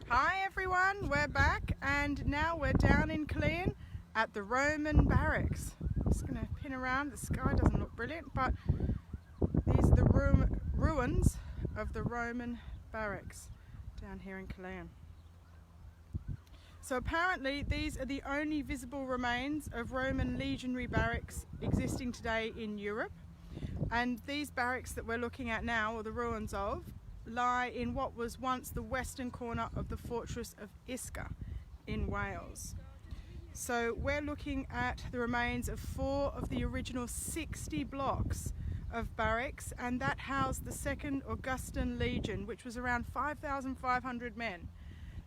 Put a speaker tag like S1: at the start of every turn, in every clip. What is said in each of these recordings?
S1: Hi everyone, we're back and now we're down in Caerleon at the Roman Barracks. I'm just going to pin around, the sky doesn't look brilliant, but these are the ruins of the Roman Barracks down here in Caerleon. So apparently these are the only visible remains of Roman legionary barracks existing today in Europe, and these barracks that we're looking at now, or the ruins of, lie in what was once the western corner of the fortress of Isca in Wales. So we're looking at the remains of 4 of the original 60 blocks of barracks, and that housed the Second Augustan Legion, which was around 5,500 men.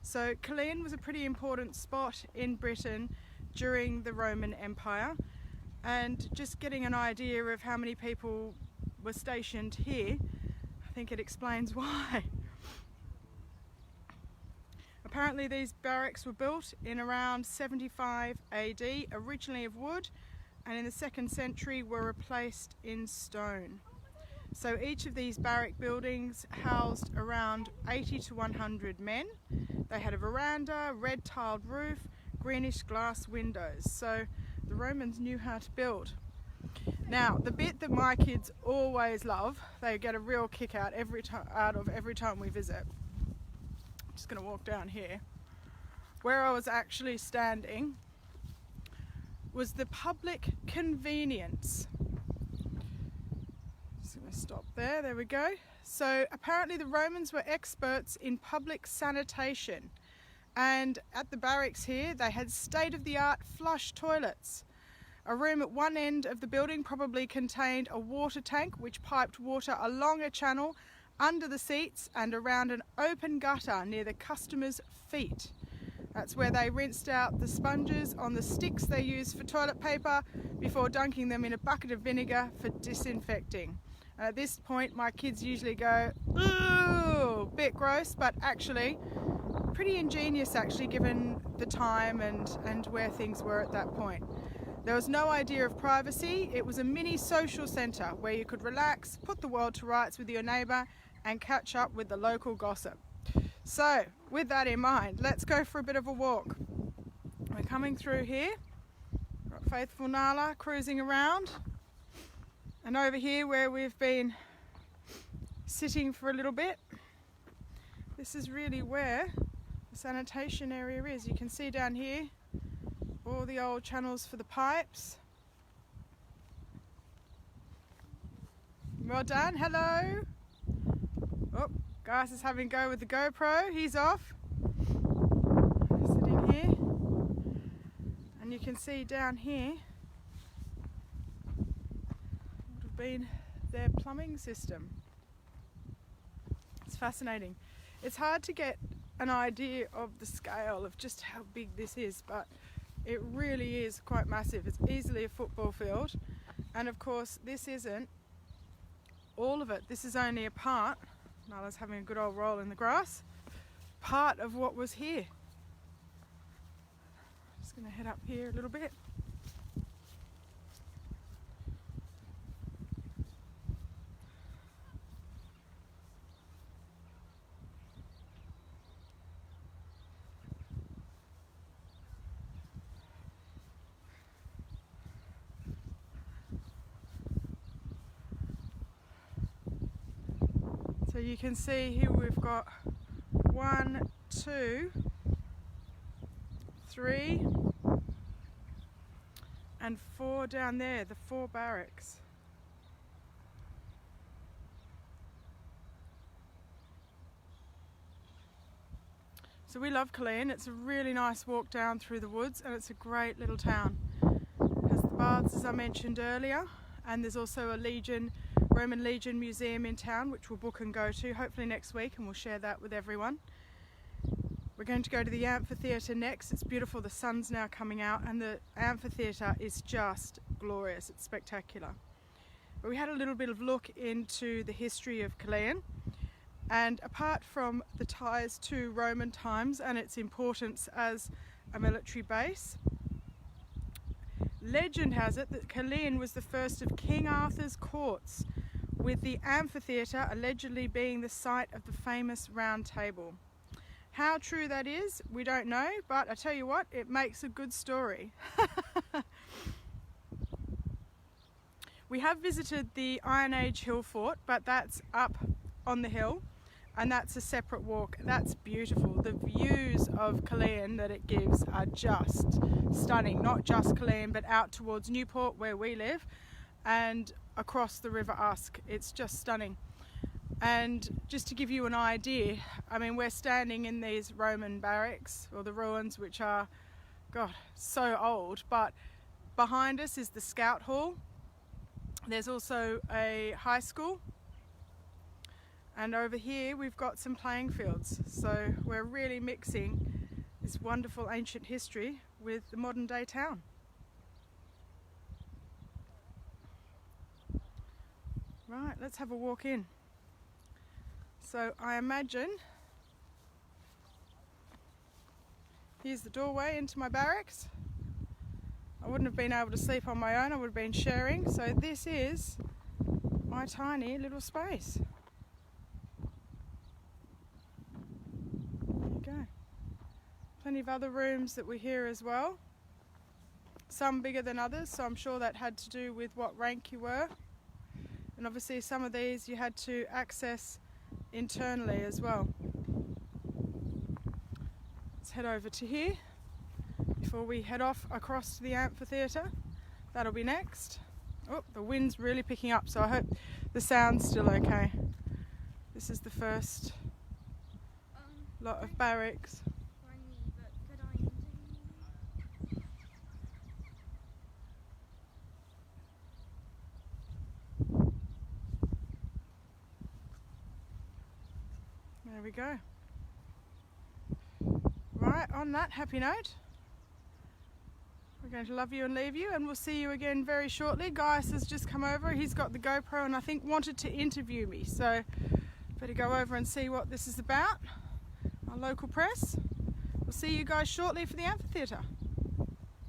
S1: So Caerleon was a pretty important spot in Britain during the Roman Empire, and just getting an idea of how many people were stationed here, I think it explains why. Apparently these barracks were built in around 75 AD, originally of wood, and in the 2nd century were replaced in stone. So each of these barrack buildings housed around 80 to 100 men. They had a veranda, red tiled roof, greenish glass windows. So the Romans knew how to build. Now, the bit that my kids always love, they get a real kick out every time we visit. I'm just going to walk down here. Where I was actually standing was the public convenience. Just going to stop there. There we go. So apparently the Romans were experts in public sanitation, and at the barracks here they had state-of-the-art flush toilets. A room at one end of the building probably contained a water tank which piped water along a channel under the seats and around an open gutter near the customers' feet. That's where they rinsed out the sponges on the sticks they used for toilet paper before dunking them in a bucket of vinegar for disinfecting. And at this point my kids usually go, ooh, bit gross, but actually pretty ingenious actually, given the time and where things were at that point. There was no idea of privacy. It was a mini social centre where you could relax, put the world to rights with your neighbour and catch up with the local gossip. So with that in mind, let's go for a bit of a walk. We're coming through here. Got faithful Nala cruising around, and over here where we've been sitting for a little bit, this is really where the sanitation area is. You can see down here all the old channels for the pipes. Well done, hello. Oh, Gus is having a go with the GoPro, he's off. Sitting here. And you can see down here would have been their plumbing system. It's fascinating. It's hard to get an idea of the scale of just how big this is, but it really is quite massive. It's easily a football field, and of course this isn't all of it. This is only a part. Nala's having a good old roll in the grass. Part of what was here. Just going to head up here a little bit. So you can see here we've got 1, 2, 3 and 4 down there, the 4 barracks. So we love Caerleon. It's a really nice walk down through the woods, and it's a great little town. It has the baths, as I mentioned earlier, and there's also a Roman Legion museum in town, which we'll book and go to hopefully next week, and we'll share that with everyone. We're going to go to the amphitheatre next. It's beautiful, the sun's now coming out, and the amphitheatre is just glorious. It's spectacular. But we had a little bit of look into the history of Caerleon, and apart from the ties to Roman times and its importance as a military base, legend has it that Caerleon was the first of King Arthur's courts, with the amphitheatre allegedly being the site of the famous Round Table. How true that is, we don't know, but I tell you what, it makes a good story. We have visited the Iron Age hill fort, but that's up on the hill, and that's a separate walk. That's beautiful. The views of Caerleon that it gives are just stunning. Not just Caerleon, but out towards Newport where we live and across the River Usk. It's just stunning. And just to give you an idea, I mean, we're standing in these Roman barracks, or the ruins, which are, God, so old, but behind us is the Scout Hall. There's also a high school, and over here we've got some playing fields. So we're really mixing this wonderful ancient history with the modern day town. Right, let's have a walk in. So I imagine here's the doorway into my barracks. I wouldn't have been able to sleep on my own, I would have been sharing. So this is my tiny little space. There you go. Plenty of other rooms that were here as well. Some bigger than others, so I'm sure that had to do with what rank you were. And obviously some of these you had to access internally as well. Let's head over to here before we head off across to the amphitheatre. That'll be next. Oh, the wind's really picking up, so I hope the sound's still okay. This is the first lot of barracks. There we go. Right, on that happy note, we're going to love you and leave you, and we'll see you again very shortly. Gaius has just come over. He's got the GoPro and I think wanted to interview me, so better go over and see what this is about. Our local press. We'll see you guys shortly for the amphitheatre.